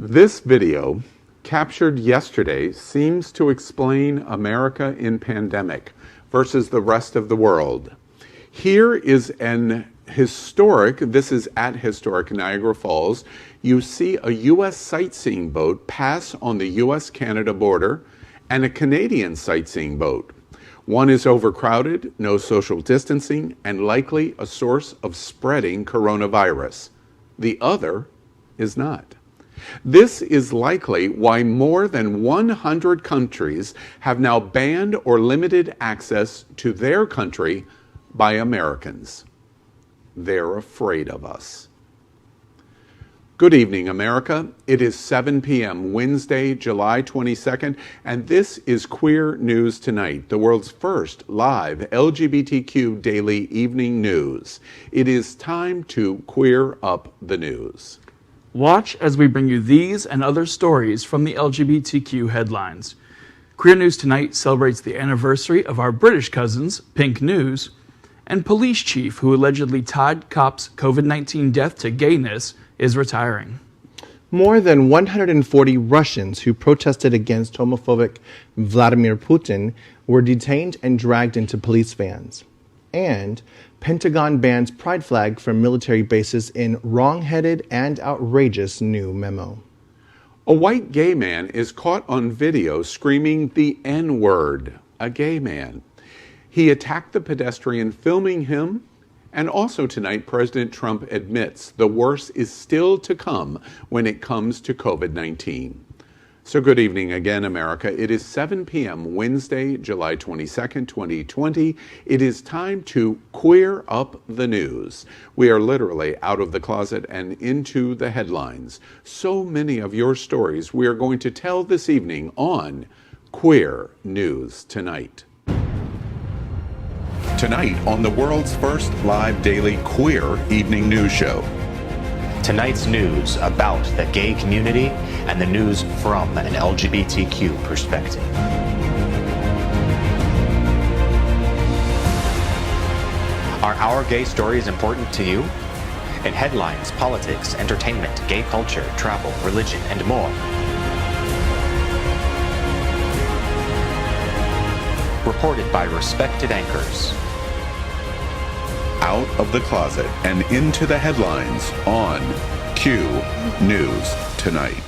This video, captured yesterday, seems to explain America in pandemic versus the rest of the world. Here is this is at historic Niagara Falls. You see a U.S. sightseeing boat pass on the U.S.-Canada border and a Canadian sightseeing boat. One is overcrowded, no social distancing, and likely a source of spreading coronavirus. The other is not. This is likely why more than 100 countries have now banned or limited access to their country by Americans. They're afraid of us. Good evening, America. It is 7 p.m. Wednesday, July 22nd, and this is Queer News Tonight, the world's first live LGBTQ daily evening news. It is time to queer up the news. Watch as we bring you these and other stories from the LGBTQ headlines. Queer News Tonight celebrates the anniversary of our British cousins, Pink News, and police chief who allegedly tied cops' COVID-19 death to gayness is retiring. More than 140 Russians who protested against homophobic Vladimir Putin were detained and dragged into police vans. And Pentagon bans pride flag from military bases in wrongheaded and outrageous new memo. A white gay man is caught on video screaming the N-word, a gay man. He attacked the pedestrian filming him. And also tonight, President Trump admits the worst is still to come when it comes to COVID-19. So good evening again, America. It is 7 p.m. Wednesday, July 22nd, 2020. It is time to queer up the news. We are literally out of the closet and into the headlines. So many of your stories we are going to tell this evening on Queer News Tonight. Tonight on the world's first live daily queer evening news show. Tonight's news about the gay community and the news from an LGBTQ perspective. Are our gay stories important to you? In headlines, politics, entertainment, gay culture, travel, religion, and more. Reported by respected anchors. Out of the closet and into the headlines on Q News Tonight.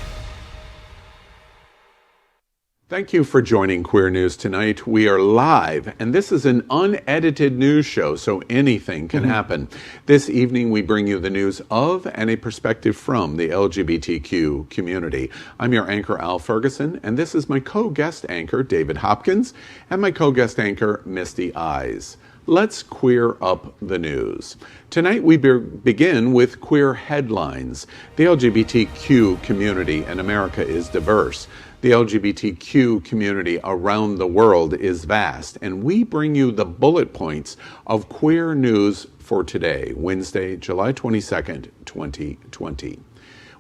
Thank you for joining Queer News Tonight. We are live, and this is an unedited news show, so anything can happen. This evening, we bring you the news of and a perspective from the LGBTQ community. I'm your anchor, Al Ferguson, and this is my co-guest anchor, David Hopkins, and my co-guest anchor, Misty Eyes. Let's queer up the news. Tonight we begin with queer headlines. The LGBTQ community in America is diverse. The LGBTQ community around the world is vast, and we bring you the bullet points of queer news for today, Wednesday, July 22nd, 2020.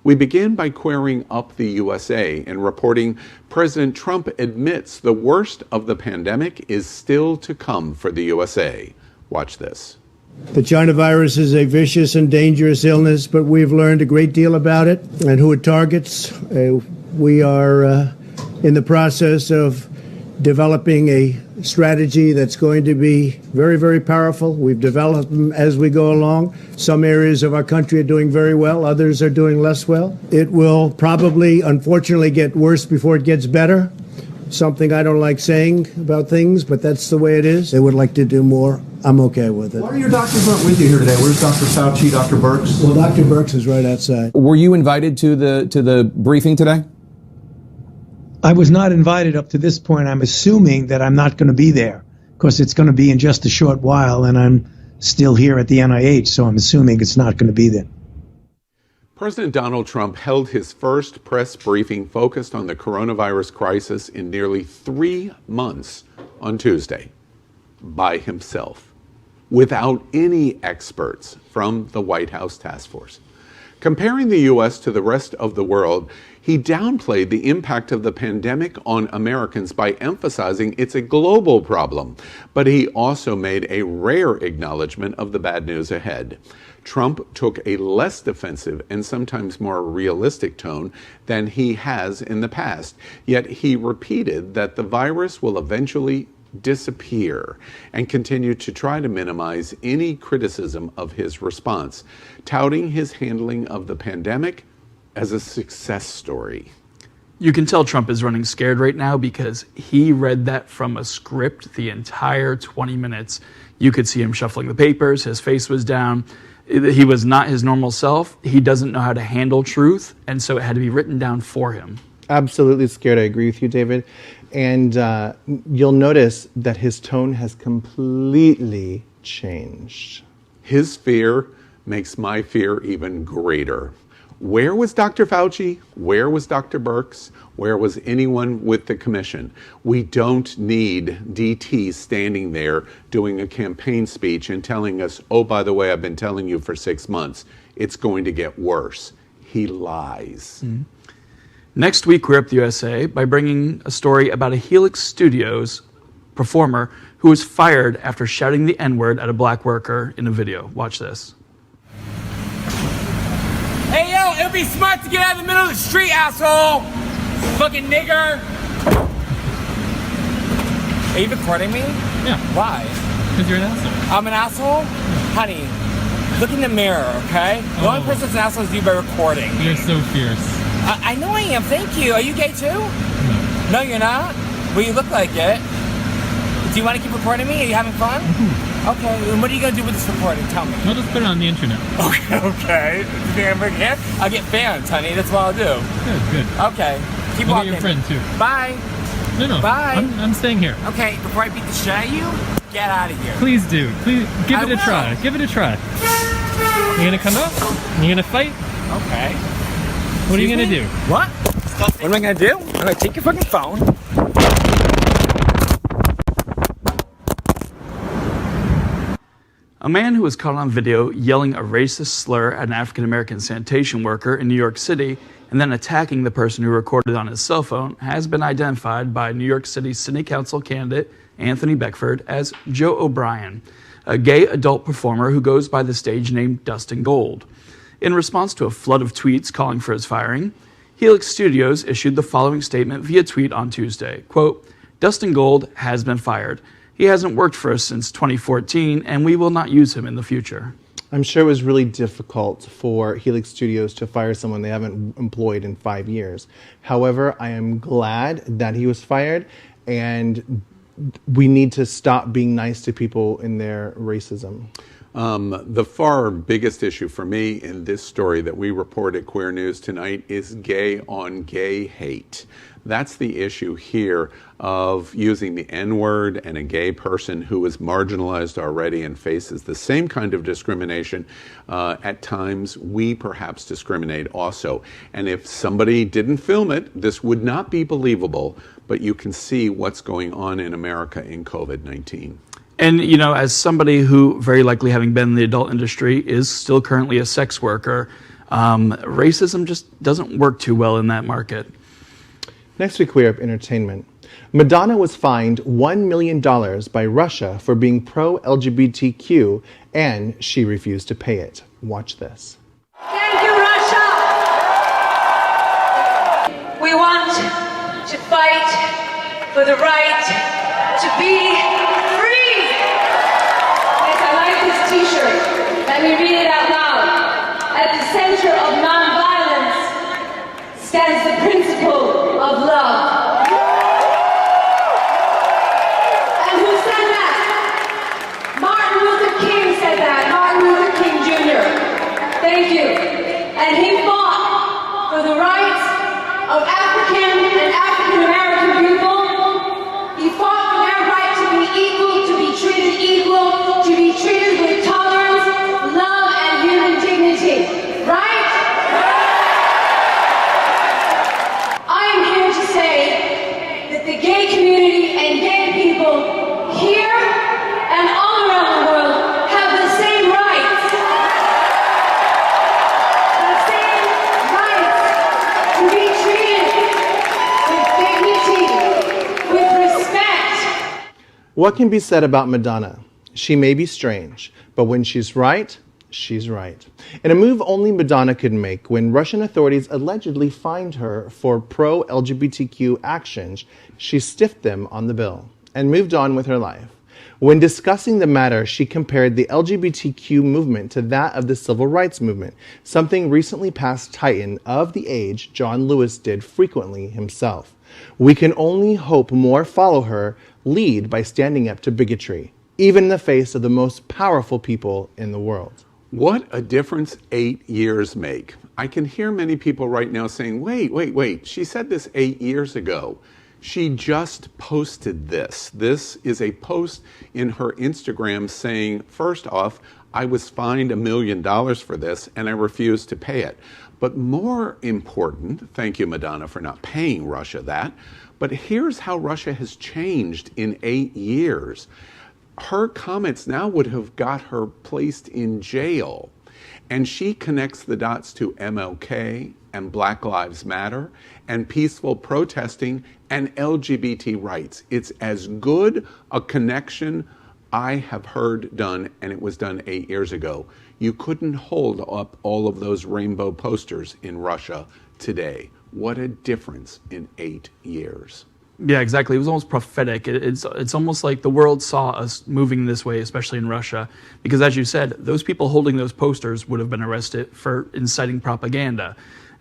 We begin by queering up the USA and reporting President Trump admits the worst of the pandemic is still to come for the USA. Watch this. The China virus is a vicious and dangerous illness, but we've learned a great deal about it and who it targets. We are in the process of developing a strategy that's going to be very, very powerful. We've developed them as we go along. Some areas of our country are doing very well. Others are doing less well. It will probably, unfortunately, get worse before it gets better. Something I don't like saying about things, but that's the way it is. They would like to do more. I'm okay with it. Why are your doctors not with you here today? Where's Dr. Fauci, Dr. Birx? Well, Dr. Birx is right outside. Were you invited to the briefing today? I was not invited up to this point. I'm assuming that I'm not going to be there because it's going to be in just a short while, and I'm still here at the NIH, so I'm assuming it's not going to be there. President Donald Trump held his first press briefing focused on the coronavirus crisis in nearly 3 months on Tuesday, by himself, without any experts from the White House task force. Comparing the U.S. to the rest of the world, he downplayed the impact of the pandemic on Americans by emphasizing it's a global problem, but he also made a rare acknowledgement of the bad news ahead. Trump took a less defensive and sometimes more realistic tone than he has in the past. Yet he repeated that the virus will eventually disappear and continued to try to minimize any criticism of his response, touting his handling of the pandemic as a success story. You can tell Trump is running scared right now because he read that from a script the entire 20 minutes. You could see him shuffling the papers, his face was down. He was not his normal self. He doesn't know how to handle truth, and so it had to be written down for him. Absolutely scared. I agree with you, David. And you'll notice that his tone has completely changed. His fear makes my fear even greater. Where was Dr. Fauci? Where was Dr. Birx? Where was anyone with the commission? We don't need DT standing there doing a campaign speech and telling us, oh, by the way, I've been telling you for 6 months, it's going to get worse. He lies. Mm-hmm. Next week, we're up the USA by bringing a story about a Helix Studios performer who was fired after shouting the N-word at a black worker in a video. Watch this. Hey, yo, it'll be smart to get out of the middle of the street, asshole! Fucking nigger! Are you recording me? Yeah. Why? Because you're an asshole. I'm an asshole? Yeah. Honey, look in the mirror, okay? The only person that's an asshole is you by recording. You're so fierce. I know I am, thank you. Are you gay too? No. No, you're not? Well, you look like it. Do you want to keep recording me? Are you having fun? Mm-hmm. Okay, and what are you going to do with this recording? Tell me. I'll just put it on the internet. Okay. I'll get fans, honey. That's what I'll do. Good. Okay. Keep I'll walking. get your friend, too. Bye. No. Bye. I'm staying here. Okay, before I beat the shit out of you, get out of here. Please do. Please give it a will. try. Give it a try. You gonna come up? You gonna fight? Okay. What are you gonna do? What? What am I gonna do? I'm gonna take your fucking phone. A man who was caught on video yelling a racist slur at an African-American sanitation worker in New York City and then attacking the person who recorded on his cell phone has been identified by New York City City Council candidate Anthony Beckford as Joe O'Brien, a gay adult performer who goes by the stage name Dustin Gold. In response to a flood of tweets calling for his firing, Helix Studios issued the following statement via tweet on Tuesday, quote, Dustin Gold has been fired. He hasn't worked for us since 2014, and we will not use him in the future. I'm sure it was really difficult for Helix Studios to fire someone they haven't employed in 5 years. However, I am glad that he was fired, and we need to stop being nice to people in their racism. The far biggest issue for me in this story that we report at Queer News tonight is gay on gay hate. That's the issue here of using the N-word and a gay person who is marginalized already and faces the same kind of discrimination. At times, we perhaps discriminate also. And if somebody didn't film it, this would not be believable, but you can see what's going on in America in COVID-19. And, you know, as somebody who, very likely having been in the adult industry, is still currently a sex worker, racism just doesn't work too well in that market. Next week, we have entertainment. Madonna was fined $1 million by Russia for being pro-LGBTQ, and she refused to pay it. Watch this. Thank you, Russia! We want to fight for the right to be free! Yes, I like this t-shirt. Let me read it out loud. At the center of nonviolence stands the principle of love. And who said that? Martin Luther King said that. Martin Luther King Jr. Thank you. And he fought for the rights of African and African American people. He fought for their right to be equal, to be treated equal, to be treated with tolerance, love, and human dignity. Right? I am here to say that the gay community and gay people here and all around the world have the same rights. The same rights to be treated with dignity, with respect. What can be said about Madonna? She may be strange, but when she's right, She's right. In a move only Madonna could make, when Russian authorities allegedly fined her for pro-LGBTQ actions, she stiffed them on the bill and moved on with her life. When discussing the matter, she compared the LGBTQ movement to that of the civil rights movement, something recently past Titan of the age John Lewis did frequently himself. We can only hope more follow her lead by standing up to bigotry, even in the face of the most powerful people in the world. What a difference 8 years make. I can hear many people right now saying, wait, she said this 8 years ago. She just posted this. This is a post in her Instagram saying, first off, I was fined $1 million for this and I refused to pay it. But more important, thank you, Madonna, for not paying Russia that. But here's how Russia has changed in 8 years. Her comments now would have got her placed in jail. And she connects the dots to MLK and Black Lives Matter and peaceful protesting and LGBT rights. It's as good a connection I have heard done, and it was done 8 years ago. You couldn't hold up all of those rainbow posters in Russia today. What a difference in 8 years. Yeah, exactly. It was almost prophetic. It's almost like the world saw us moving this way, especially in Russia, because as you said, those people holding those posters would have been arrested for inciting propaganda.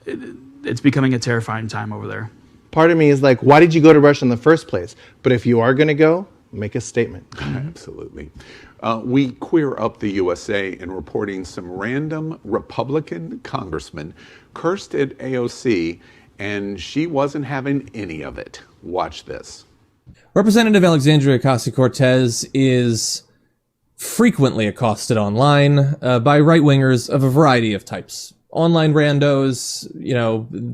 It's becoming a terrifying time over there. Part of me is like, why did you go to Russia in the first place? But if you are going to go, make a statement. Absolutely. We queer up the USA in reporting some random Republican congressman cursed at AOC, and she wasn't having any of it. Watch this. Representative Alexandria Ocasio-Cortez is frequently accosted online by right-wingers of a variety of types. Online randos,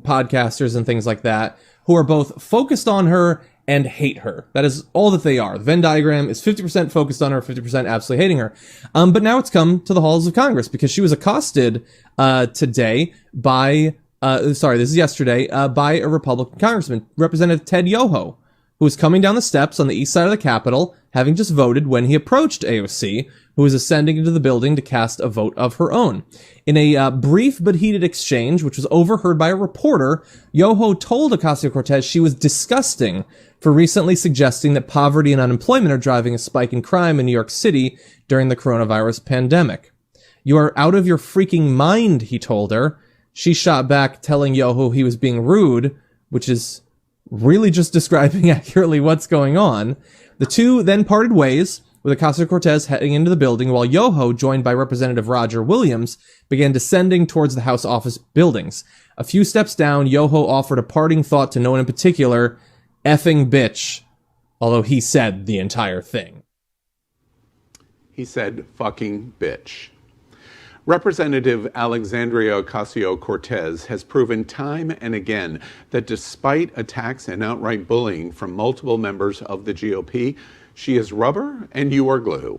podcasters and things like that, who are both focused on her and hate her. That is all that they are. The Venn diagram is 50% focused on her, 50% absolutely hating her. But now it's come to the halls of Congress because she was accosted today by... this is yesterday, by a Republican congressman, Representative Ted Yoho, who was coming down the steps on the east side of the Capitol, having just voted when he approached AOC, who was ascending into the building to cast a vote of her own. In a brief but heated exchange, which was overheard by a reporter, Yoho told Ocasio-Cortez she was disgusting for recently suggesting that poverty and unemployment are driving a spike in crime in New York City during the coronavirus pandemic. "You are out of your freaking mind," he told her. She shot back, telling Yoho he was being rude, which is really just describing accurately what's going on. The two then parted ways, with Ocasio-Cortez heading into the building, while Yoho, joined by Representative Roger Williams, began descending towards the House office buildings. A few steps down, Yoho offered a parting thought to no one in particular, "Effing bitch," although he said the entire thing. He said, fucking bitch. Representative Alexandria Ocasio-Cortez has proven time and again that despite attacks and outright bullying from multiple members of the GOP, she is rubber and you are glue.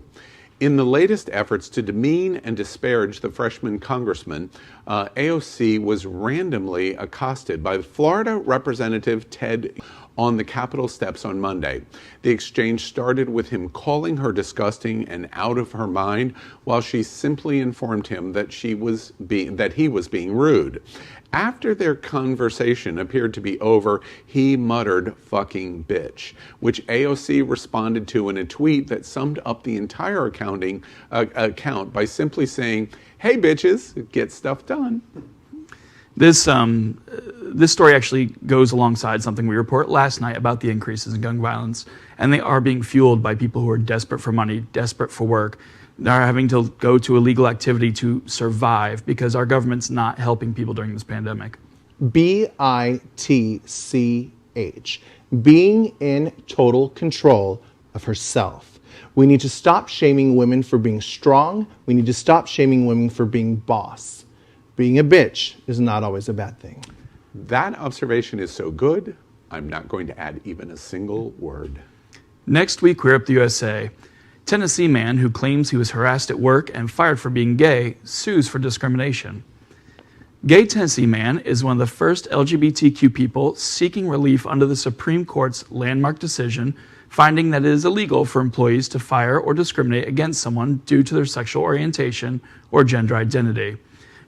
In the latest efforts to demean and disparage the freshman congressman, AOC was randomly accosted by Florida Representative Ted on the Capitol steps on Monday. The exchange started with him calling her disgusting and out of her mind, while she simply informed him that he was being rude. After their conversation appeared to be over, he muttered, "fucking bitch," which AOC responded to in a tweet that summed up the entire account by simply saying, "Hey bitches, get stuff done." This story actually goes alongside something we reported last night about the increases in gun violence, and they are being fueled by people who are desperate for money, desperate for work. They're having to go to illegal activity to survive because our government's not helping people during this pandemic. BITCH. Being in total control of herself. We need to stop shaming women for being strong. We need to stop shaming women for being boss. Being a bitch is not always a bad thing. That observation is so good, I'm not going to add even a single word. Next, we queer up the USA. Tennessee man who claims he was harassed at work and fired for being gay sues for discrimination. Gay Tennessee man is one of the first LGBTQ people seeking relief under the Supreme Court's landmark decision finding that it is illegal for employees to fire or discriminate against someone due to their sexual orientation or gender identity.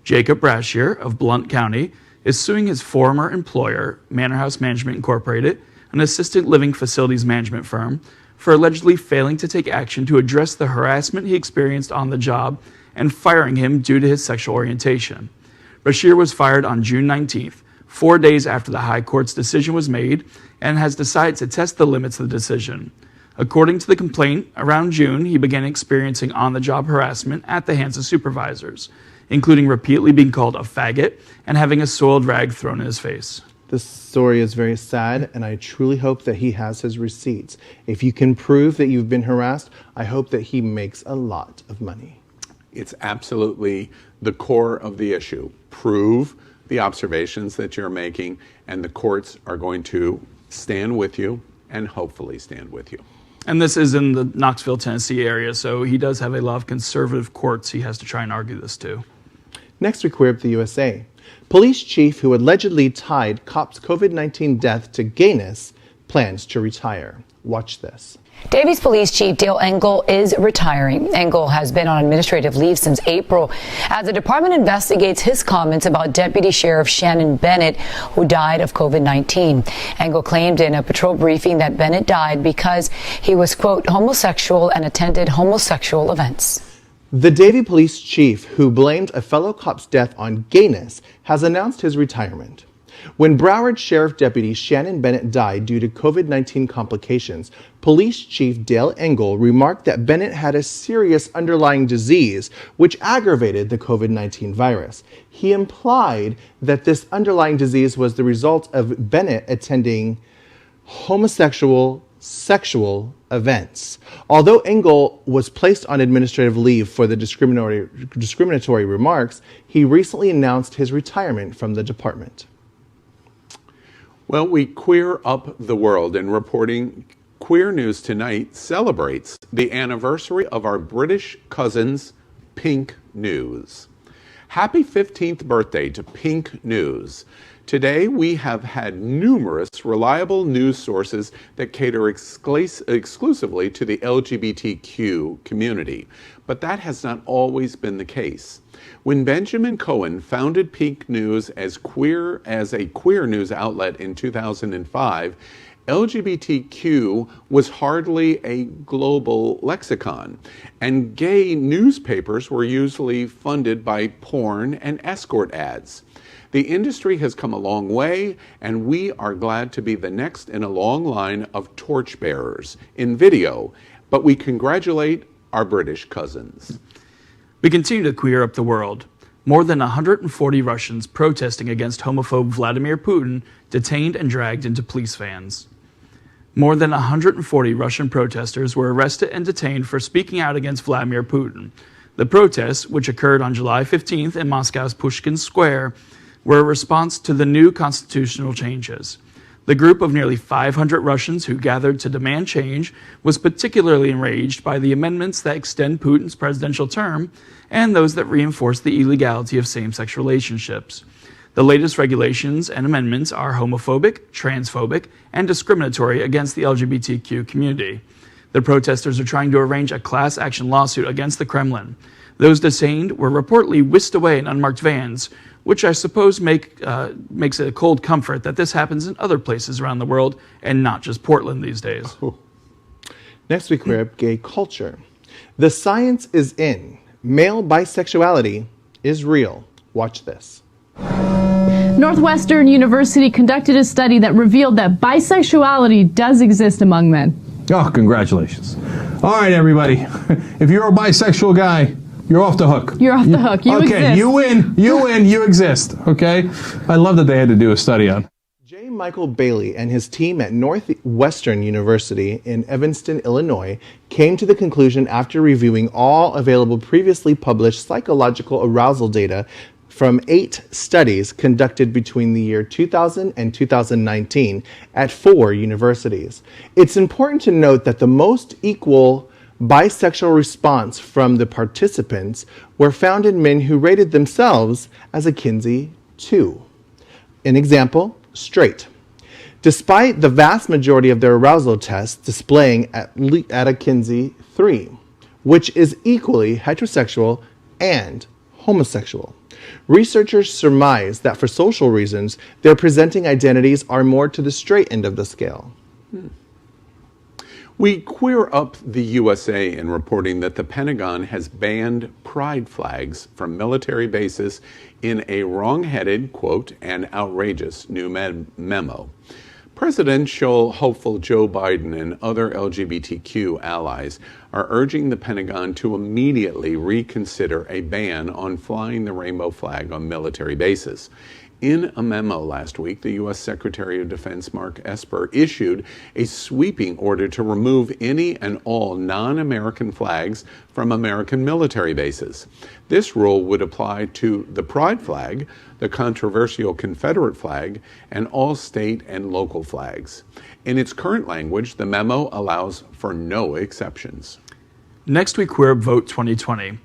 Jacob Brashear of Blount County is suing his former employer, Manor House Management Incorporated, an assisted living facilities management firm, for allegedly failing to take action to address the harassment he experienced on the job and firing him due to his sexual orientation. Brashear was fired on June 19th, 4 days after the High Court's decision was made, and has decided to test the limits of the decision. According to the complaint, around June, he began experiencing on-the-job harassment at the hands of supervisors, including repeatedly being called a faggot and having a soiled rag thrown in his face. This story is very sad, and I truly hope that he has his receipts. If you can prove that you've been harassed, I hope that he makes a lot of money. It's absolutely the core of the issue. Prove the observations that you're making, and the courts are going to stand with you and hopefully stand with you. And this is in the Knoxville, Tennessee area, so he does have a lot of conservative courts he has to try and argue this to. Next, we queer up the USA. Police chief who allegedly tied cop's COVID-19 death to gayness plans to retire. Watch this. Davies Police Chief Dale Engel is retiring. Engel has been on administrative leave since April as the department investigates his comments about Deputy Sheriff Shannon Bennett, who died of COVID-19. Engel claimed in a patrol briefing that Bennett died because he was, quote, homosexual and attended homosexual events. The Davie police chief, who blamed a fellow cop's death on gayness, has announced his retirement. When Broward Sheriff Deputy Shannon Bennett died due to COVID-19 complications, Police Chief Dale Engel remarked that Bennett had a serious underlying disease which aggravated the COVID-19 virus. He implied that this underlying disease was the result of Bennett attending homosexual sexual events. Although Engel was placed on administrative leave for the discriminatory remarks, he recently announced his retirement from the department. Well, we queer up the world, and reporting Queer News Tonight celebrates the anniversary of our British cousins, Pink News. Happy 15th birthday to Pink News. Today, we have had numerous reliable news sources that cater exclusively to the LGBTQ community, but that has not always been the case. When Benjamin Cohen founded Pink News as a queer news outlet in 2005, LGBTQ was hardly a global lexicon, and gay newspapers were usually funded by porn and escort ads. The industry has come a long way, and we are glad to be the next in a long line of torchbearers in video, but we congratulate our British cousins. We continue to queer up the world. More than 140 Russians protesting against homophobe Vladimir Putin detained and dragged into police vans. More than 140 Russian protesters were arrested and detained for speaking out against Vladimir Putin. The protests, which occurred on July 15th in Moscow's Pushkin Square, were a response to the new constitutional changes. The group of nearly 500 Russians who gathered to demand change was particularly enraged by the amendments that extend Putin's presidential term and those that reinforce the illegality of same-sex relationships. The latest regulations and amendments are homophobic, transphobic, and discriminatory against the LGBTQ community. The protesters are trying to arrange a class action lawsuit against the Kremlin. Those detained were reportedly whisked away in unmarked vans, which I suppose makes it a cold comfort that this happens in other places around the world and not just Portland these days. Next we queer up gay culture. The science is in. Male bisexuality is real. Watch this. Northwestern University conducted a study that revealed that bisexuality does exist among men. Oh, congratulations. All right, everybody. If you're a bisexual guy, you're off the hook. You're off the hook. You exist. Okay, you win. You win. You exist. Okay? I love that they had to do a study on. J. Michael Bailey and his team at Northwestern University in Evanston, Illinois, came to the conclusion after reviewing all available previously published psychological arousal data from 8 studies conducted between the year 2000 and 2019 at 4 universities. It's important to note that the most equal bisexual response from the participants were found in men who rated themselves as a Kinsey 2. An example, straight. despite the vast majority of their arousal tests displaying at a Kinsey 3, which is equally heterosexual and homosexual. Researchers surmise that for social reasons, their presenting identities are more to the straight end of the scale. We queer up the USA in reporting that the Pentagon has banned pride flags from military bases in a wrongheaded, quote, and outrageous new memo. Presidential hopeful Joe Biden and other LGBTQ allies are urging the Pentagon to immediately reconsider a ban on flying the rainbow flag on military bases. In a memo last week, the U.S. Secretary of Defense Mark Esper issued a sweeping order to remove any and all non-American flags from American military bases. This rule would apply to the pride flag, the controversial Confederate flag, and all state and local flags. In its current language, the memo allows for no exceptions. Next we queer up Vote 2020.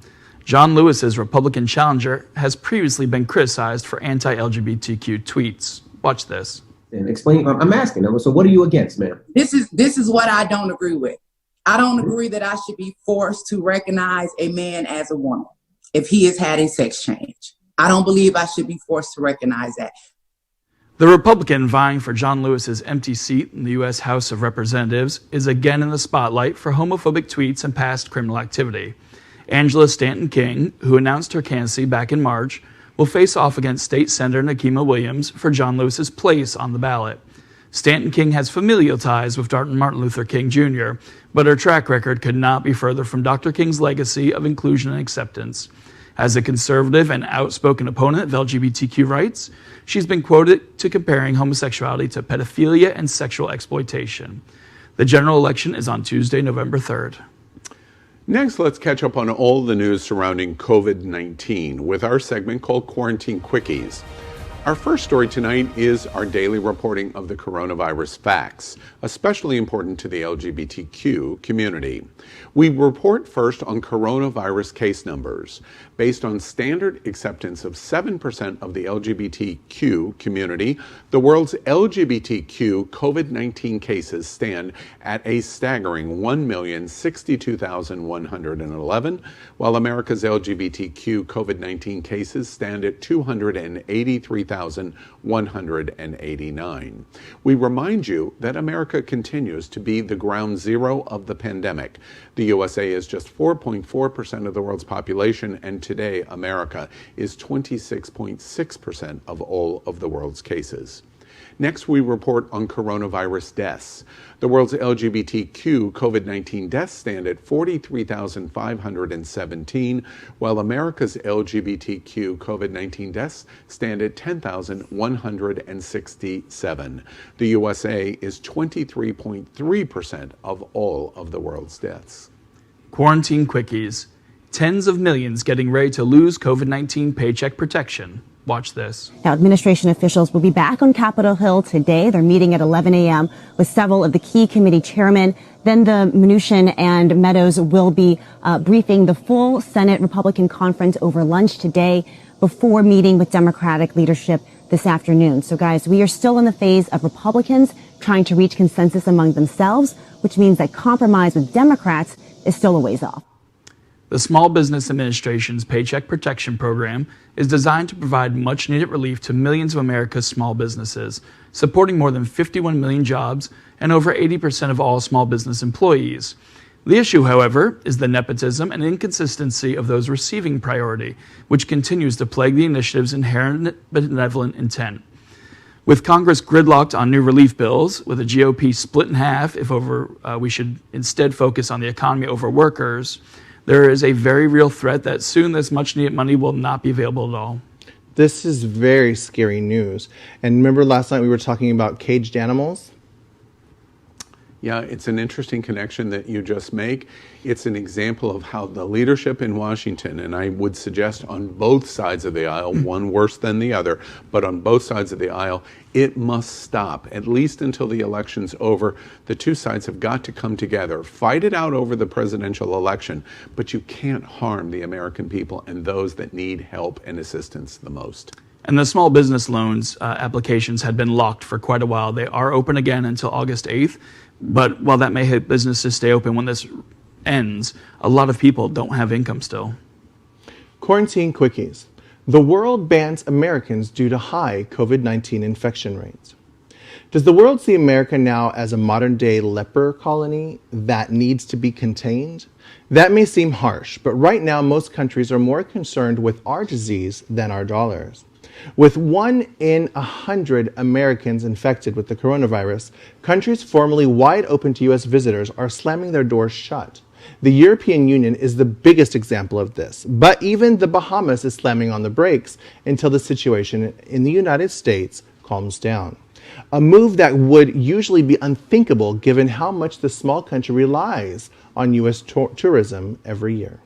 John Lewis's Republican challenger has previously been criticized for anti-LGBTQ tweets. Watch this. And explain. I'm asking them. So, what are you against, ma'am? This is what I don't agree with. I don't agree that I should be forced to recognize a man as a woman if he has had a sex change. I don't believe I should be forced to recognize that. The Republican vying for John Lewis's empty seat in the U.S. House of Representatives is again in the spotlight for homophobic tweets and past criminal activity. Angela Stanton King, who announced her candidacy back in March, will face off against State Senator Nikema Williams for John Lewis's place on the ballot. Stanton King has familial ties with Martin Luther King Jr., but her track record could not be further from Dr. King's legacy of inclusion and acceptance. As a conservative and outspoken opponent of LGBTQ rights, she's been quoted to comparing homosexuality to pedophilia and sexual exploitation. The general election is on Tuesday, November 3rd. Next, let's catch up on all the news surrounding COVID-19 with our segment called Quarantine Quickies. Our first story tonight is our daily reporting of the coronavirus facts, especially important to the LGBTQ community. We report first on coronavirus case numbers. Based on standard acceptance of 7% of the LGBTQ community, the world's LGBTQ COVID-19 cases stand at a staggering 1,062,111, while America's LGBTQ COVID-19 cases stand at 283,189. We remind you that America continues to be the ground zero of the pandemic. The USA is just 4.4% of the world's population, and today America is 26.6% of all of the world's cases. Next, we report on coronavirus deaths. The world's LGBTQ COVID-19 deaths stand at 43,517, while America's LGBTQ COVID-19 deaths stand at 10,167. The USA is 23.3% of all of the world's deaths. Quarantine Quickies. Tens of millions getting ready to lose COVID-19 paycheck protection. Watch this. Now, administration officials will be back on Capitol Hill today. They're meeting at 11 a.m. with several of the key committee chairmen. Then the Mnuchin and Meadows will be briefing the full Senate Republican conference over lunch today before meeting with Democratic leadership this afternoon. So, guys, we are still in the phase of Republicans trying to reach consensus among themselves, which means that compromise with Democrats is still a ways off. The Small Business Administration's Paycheck Protection Program is designed to provide much-needed relief to millions of America's small businesses, supporting more than 51 million jobs and over 80% of all small business employees. The issue, however, is the nepotism and inconsistency of those receiving priority, which continues to plague the initiative's inherent benevolent intent. With Congress gridlocked on new relief bills, with the GOP split in half if we should instead focus on the economy over workers, there is a very real threat that soon this much-needed money will not be available at all. This is very scary news. And remember last night we were talking about caged animals? Yeah, it's an interesting connection that you just make. It's an example of how the leadership in Washington, and I would suggest on both sides of the aisle, one worse than the other, but on both sides of the aisle, it must stop, at least until the election's over. The two sides have got to come together, fight it out over the presidential election, but you can't harm the American people and those that need help and assistance the most. And the small business loans applications had been locked for quite a while. They are open again until August 8th. But while that may help businesses stay open when this ends, a lot of people don't have income still. Quarantine quickies. The world bans Americans due to high COVID-19 infection rates. Does the world see America now as a modern-day leper colony that needs to be contained? That may seem harsh, but right now most countries are more concerned with our disease than our dollars. With 1 in 100 Americans infected with the coronavirus, countries formerly wide open to U.S. visitors are slamming their doors shut. The European Union is the biggest example of this, but even the Bahamas is slamming on the brakes until the situation in the United States calms down. A move that would usually be unthinkable given how much the small country relies on U.S. tourism every year.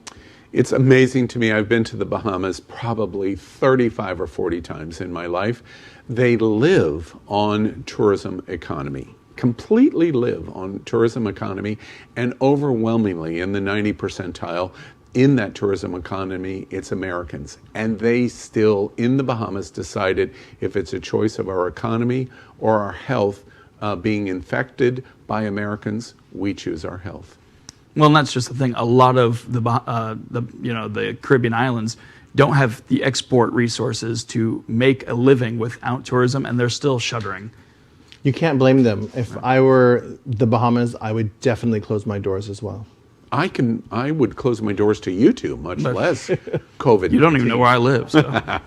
It's amazing to me. I've been to the Bahamas probably 35 or 40 times in my life. They live on tourism economy, completely live on tourism economy, and overwhelmingly in the 90 percentile in that tourism economy, it's Americans. And they still, in the Bahamas, decided if it's a choice of our economy or our health being infected by Americans, we choose our health. Well, and that's just the thing. A lot of the Caribbean islands don't have the export resources to make a living without tourism, and they're still shuttering. You can't blame them. If I were the Bahamas, I would definitely close my doors as well. I would close my doors to you two, much less COVID-19. You don't even know where I live. So.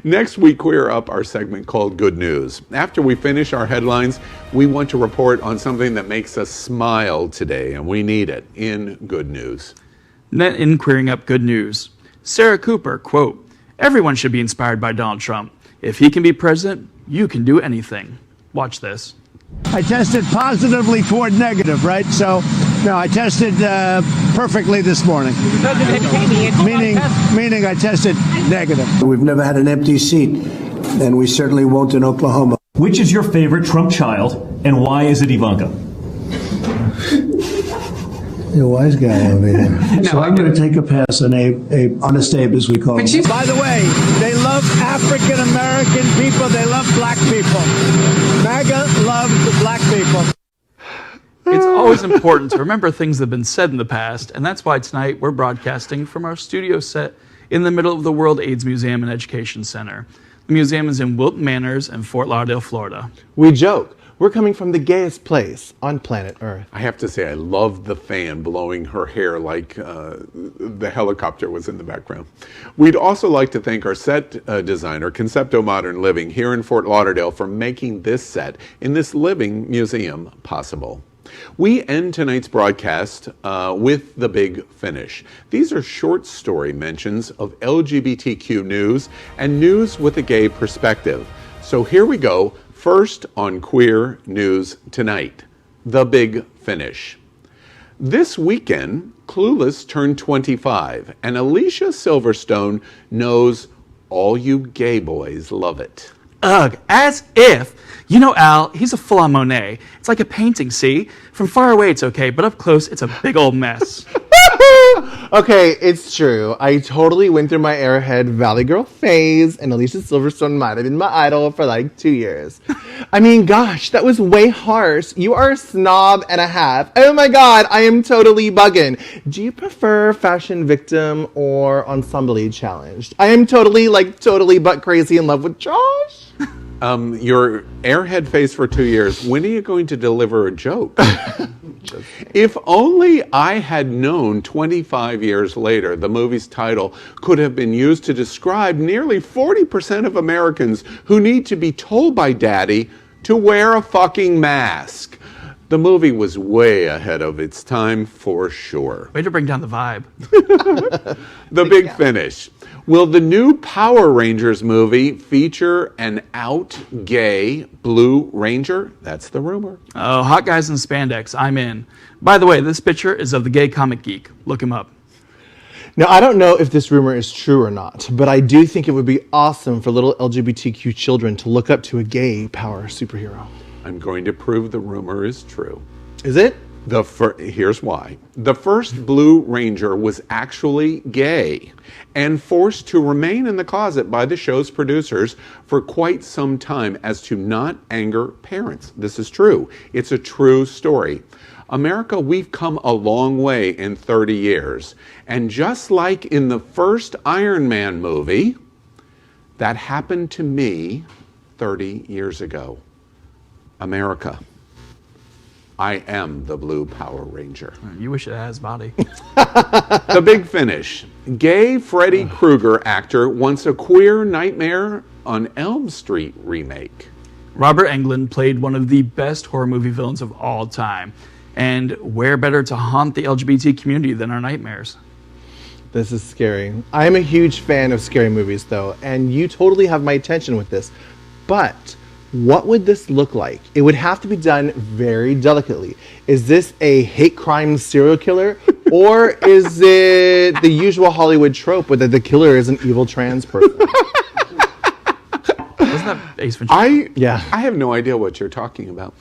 Next week, we're up our segment called Good News. After we finish our headlines, we want to report on something that makes us smile today, and we need it in Good News. In Queering Up Good News, Sarah Cooper, quote, "Everyone should be inspired by Donald Trump. If he can be president, you can do anything." Watch this. I tested positively toward negative, right? So, no, I tested perfectly this morning. Meaning I tested negative. We've never had an empty seat, and we certainly won't in Oklahoma. Which is your favorite Trump child, and why is it Ivanka? You're a wise guy over here. So I'm going to take a pass on Honest Abe, as we call him. By the way, they love African American people. They love black people. MAGA loves the black people. It's always important to remember things that have been said in the past, and that's why tonight we're broadcasting from our studio set in the middle of the World AIDS Museum and Education Center. The museum is in Wilton Manors in Fort Lauderdale, Florida. We joke. We're coming from the gayest place on planet Earth. I have to say, I love the fan blowing her hair like the helicopter was in the background. We'd also like to thank our set designer, Concepto Modern Living, here in Fort Lauderdale for making this set in this living museum possible. We end tonight's broadcast with The Big Finish. These are short story mentions of LGBTQ news and news with a gay perspective. So here we go. First on Queer News Tonight, The Big Finish. This weekend, Clueless turned 25, and Alicia Silverstone knows all you gay boys love it. Ugh, as if. You know Al, he's a full-on Monet. It's like a painting, see? From far away it's okay, but up close it's a big old mess. Okay, it's true. I totally went through my Airhead Valley Girl phase, and Alicia Silverstone might have been my idol for like 2 years. I mean, gosh, that was way harsh. You are a snob and a half. Oh my god, I am totally bugging. Do you prefer Fashion Victim or Ensemble Challenged? I am totally butt crazy in love with Josh. Your Airhead phase for 2 years. When are you going to deliver a joke? If only I had known 25 years later the movie's title could have been used to describe nearly 40% of Americans who need to be told by daddy to wear a fucking mask. The movie was way ahead of its time for sure. Way to bring down the vibe. The Big Finish. Will the new Power Rangers movie feature an out gay Blue Ranger? That's the rumor. Oh, hot guys in spandex. I'm in. By the way, this picture is of the gay comic geek. Look him up. Now, I don't know if this rumor is true or not, but I do think it would be awesome for little LGBTQ children to look up to a gay power superhero. I'm going to prove the rumor is true. Is it? Here's why. The first Blue Ranger was actually gay and forced to remain in the closet by the show's producers for quite some time as to not anger parents. This is true. It's a true story. America, we've come a long way in 30 years. And just like in the first Iron Man movie, that happened to me 30 years ago. America, I am the Blue Power Ranger. You wish it had his body. The big finish. Gay Freddy Krueger actor wants a queer Nightmare on Elm Street remake. Robert Englund played one of the best horror movie villains of all time. And where better to haunt the LGBT community than our nightmares? This is scary. I'm a huge fan of scary movies, though, and you totally have my attention with this. But what would this look like? It would have to be done very delicately. Is this a hate crime serial killer? Or is it the usual Hollywood trope where the killer is an evil trans person? Wasn't that Ace Ventura? I have no idea what you're talking about.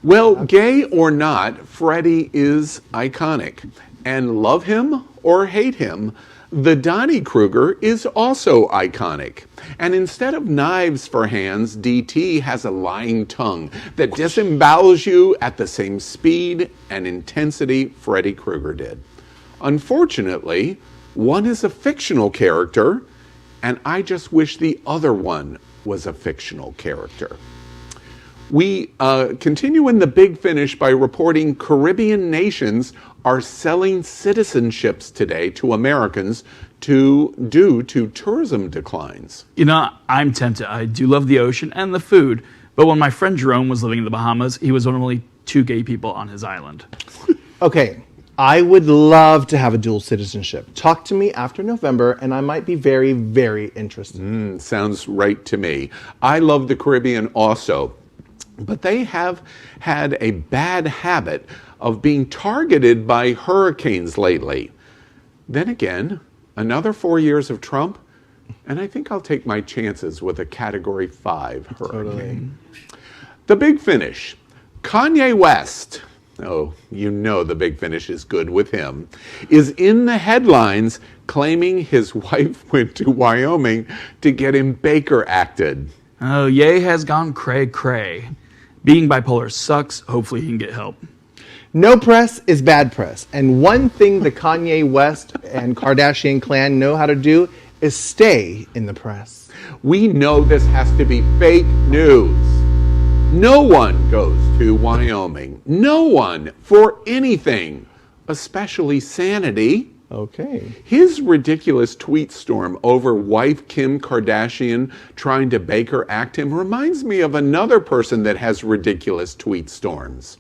Well, gay or not, Freddy is iconic. And love him or hate him, the Donnie Kruger is also iconic. And instead of knives for hands, DT has a lying tongue that disembowels you at the same speed and intensity Freddy Krueger did. Unfortunately, one is a fictional character, and I just wish the other one was a fictional character. We continue in the big finish by reporting Caribbean nations are selling citizenships today to Americans due to tourism declines. You know, I'm tempted. I do love the ocean and the food, but when my friend Jerome was living in the Bahamas, he was one of only 2 gay people on his island. Okay, I would love to have a dual citizenship. Talk to me after November, and I might be very, very interested. Sounds right to me. I love the Caribbean also, but they have had a bad habit of being targeted by hurricanes lately. Then again, another 4 years of Trump, and I think I'll take my chances with a Category 5 hurricane. Totally. The big finish. Kanye West, oh, you know the big finish is good with him, is in the headlines claiming his wife went to Wyoming to get him Baker acted. Oh, Ye has gone cray-cray. Being bipolar sucks. Hopefully he can get help. No press is bad press. And one thing the Kanye West and Kardashian clan know how to do is stay in the press. We know this has to be fake news. No one goes to Wyoming. No one for anything, especially sanity. Okay. His ridiculous tweet storm over wife Kim Kardashian trying to Baker act him reminds me of another person that has ridiculous tweet storms.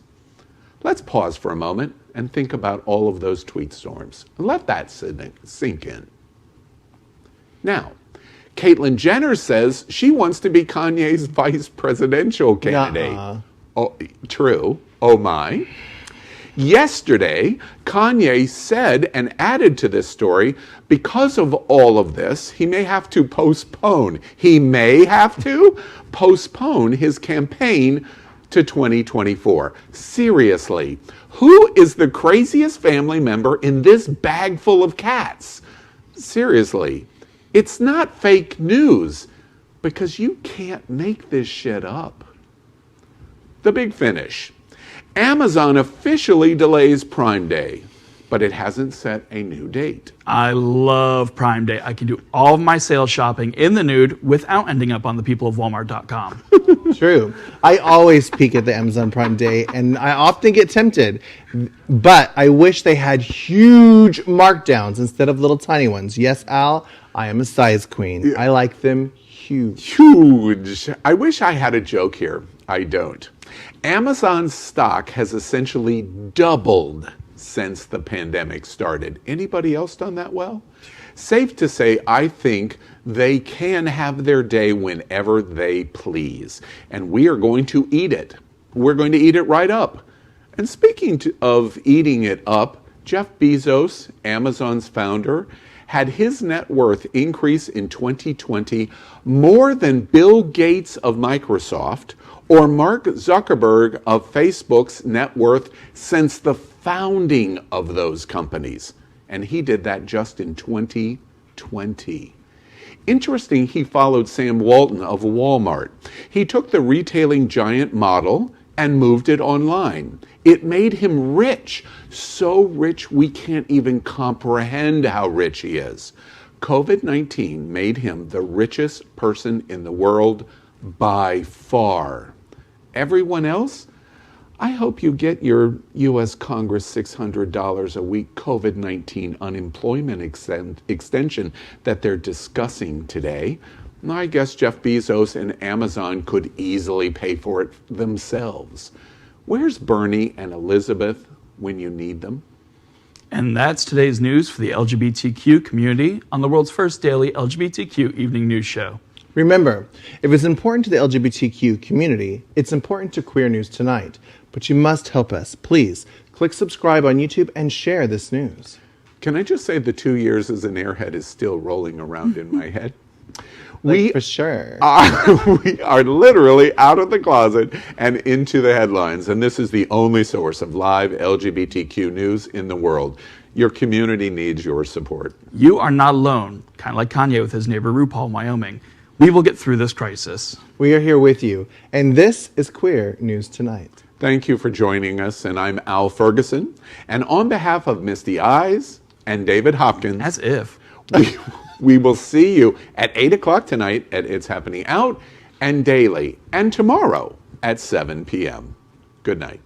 Let's pause for a moment and think about all of those tweet storms. Let that sink in. Now, Caitlyn Jenner says she wants to be Kanye's vice presidential candidate. Oh, true. Oh my. Yesterday, Kanye said and added to this story, because of all of this, he may have to postpone his campaign to 2024. Seriously, who is the craziest family member in this bag full of cats? Seriously, it's not fake news because you can't make this shit up. The big finish. Amazon officially delays Prime Day, but it hasn't set a new date. I love Prime Day. I can do all of my sales shopping in the nude without ending up on the peopleofwalmart.com. True. I always peek at the Amazon Prime Day, and I often get tempted. But I wish they had huge markdowns instead of little tiny ones. Yes, Al, I am a size queen. I like them huge. Huge. I wish I had a joke here. I don't. Amazon's stock has essentially doubled since the pandemic started. Anybody else done that well? Safe to say, I think they can have their day whenever they please. And we are going to eat it. We're going to eat it right up. And speaking of eating it up, Jeff Bezos, Amazon's founder, had his net worth increase in 2020 more than Bill Gates of Microsoft Or Mark Zuckerberg of Facebook's net worth since the founding of those companies. And he did that just in 2020. Interesting, he followed Sam Walton of Walmart. He took the retailing giant model and moved it online. It made him rich, so rich we can't even comprehend how rich he is. COVID-19 made him the richest person in the world by far. Everyone else, I hope you get your U.S. Congress $600 a week COVID-19 unemployment extension that they're discussing today. I guess Jeff Bezos and Amazon could easily pay for it themselves. Where's Bernie and Elizabeth when you need them? And that's today's news for the LGBTQ community on the world's first daily LGBTQ evening news show. Remember, if it's important to the LGBTQ community, it's important to Queer News Tonight. But you must help us. Please click subscribe on YouTube and share this news. Can I just say the 2 years as an airhead is still rolling around in my head? For sure. We are literally out of the closet and into the headlines. And this is the only source of live LGBTQ news in the world. Your community needs your support. You are not alone, kind of like Kanye with his neighbor RuPaul in Wyoming. We will get through this crisis. We are here with you. And this is Queer News Tonight. Thank you for joining us. And I'm Al Ferguson. And on behalf of Misty Eyes and David Hopkins. As if. We will see you at 8 o'clock tonight at It's Happening Out and daily and tomorrow at 7 p.m. Good night.